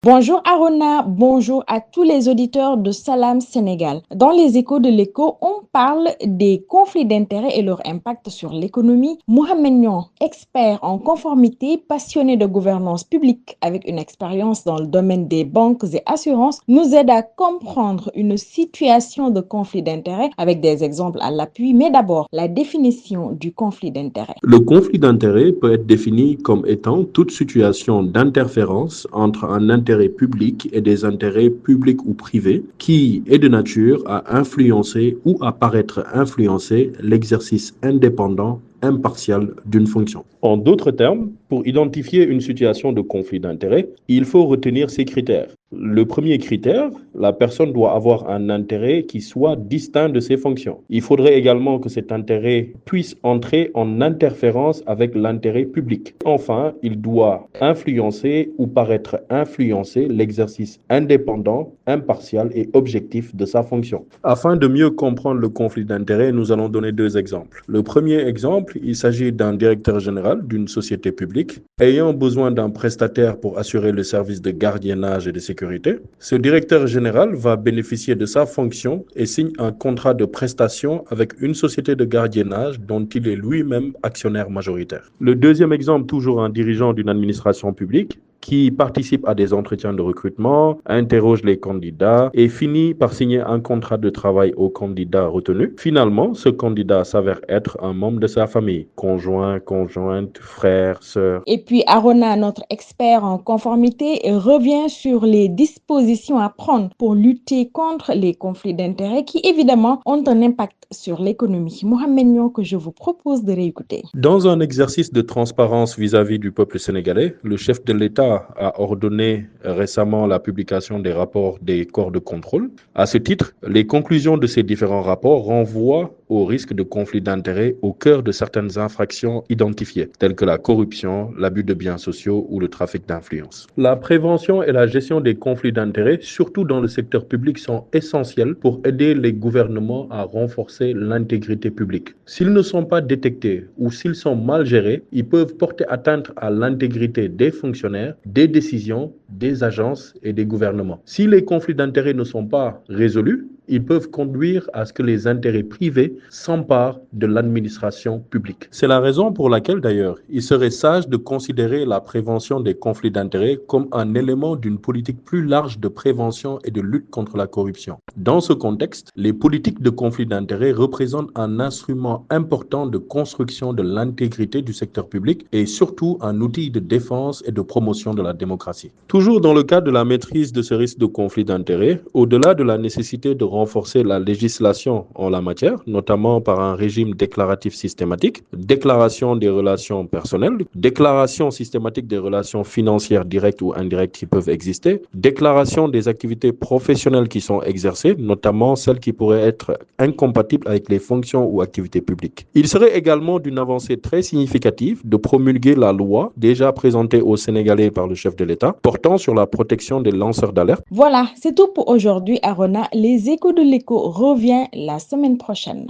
Bonjour Arona, bonjour à tous les auditeurs de Salam Sénégal. Dans les échos de l'écho, on parle des conflits d'intérêts et leur impact sur l'économie. Mohamed Niang, expert en conformité, passionné de gouvernance publique avec une expérience dans le domaine des banques et assurances, nous aide à comprendre une situation de conflit d'intérêts avec des exemples à l'appui. Mais d'abord, la définition du conflit d'intérêts. Le conflit d'intérêts peut être défini comme étant toute situation d'interférence entre un intérêt public et des intérêts publics ou privés qui est de nature à influencer ou à paraître influencer l'exercice indépendant impartial d'une fonction. En d'autres termes, pour identifier une situation de conflit d'intérêt, il faut retenir ces critères. Le premier critère, la personne doit avoir un intérêt qui soit distinct de ses fonctions. Il faudrait également que cet intérêt puisse entrer en interférence avec l'intérêt public. Enfin, il doit influencer ou paraître influencer l'exercice indépendant, impartial et objectif de sa fonction. Afin de mieux comprendre le conflit d'intérêts, nous allons donner deux exemples. Le premier exemple, il s'agit d'un directeur général d'une société publique ayant besoin d'un prestataire pour assurer le service de gardiennage et de sécurité. Ce directeur général va bénéficier de sa fonction et signe un contrat de prestation avec une société de gardiennage dont il est lui-même actionnaire majoritaire. Le deuxième exemple, toujours un dirigeant d'une administration publique qui participe à des entretiens de recrutement, interroge les candidats et finit par signer un contrat de travail au candidat retenu. Finalement, ce candidat s'avère être un membre de sa famille, conjoint, conjointe, frère, sœur. Et puis Arona, notre expert en conformité, revient sur les dispositions à prendre pour lutter contre les conflits d'intérêts qui évidemment ont un impact sur l'économie. Mohamed Niang, que je vous propose de réécouter. Dans un exercice de transparence vis-à-vis du peuple sénégalais, le chef de l'État a ordonné récemment la publication des rapports des corps de contrôle. À ce titre, les conclusions de ces différents rapports renvoient au risque de conflit d'intérêts au cœur de certaines infractions identifiées, telles que la corruption, l'abus de biens sociaux ou le trafic d'influence. La prévention et la gestion des conflits d'intérêts, surtout dans le secteur public, sont essentielles pour aider les gouvernements à renforcer l'intégrité publique. S'ils ne sont pas détectés ou s'ils sont mal gérés, ils peuvent porter atteinte à l'intégrité des fonctionnaires, des décisions, des agences et des gouvernements. Si les conflits d'intérêts ne sont pas résolus, ils peuvent conduire à ce que les intérêts privés s'emparent de l'administration publique. C'est la raison pour laquelle, d'ailleurs, il serait sage de considérer la prévention des conflits d'intérêts comme un élément d'une politique plus large de prévention et de lutte contre la corruption. Dans ce contexte, les politiques de conflits d'intérêts représentent un instrument important de construction de l'intégrité du secteur public et surtout un outil de défense et de promotion de la démocratie. Toujours dans le cadre de la maîtrise de ce risque de conflit d'intérêts, au-delà de la nécessité de renforcer la législation en la matière, notamment par un régime déclaratif systématique, déclaration des relations personnelles, déclaration systématique des relations financières directes ou indirectes qui peuvent exister, déclaration des activités professionnelles qui sont exercées, notamment celles qui pourraient être incompatibles avec les fonctions ou activités publiques. Il serait également d'une avancée très significative de promulguer la loi déjà présentée aux Sénégalais par le chef de l'État portant sur la protection des lanceurs d'alerte. Voilà, c'est tout pour aujourd'hui, Arona. Les échos de l'écho revient la semaine prochaine.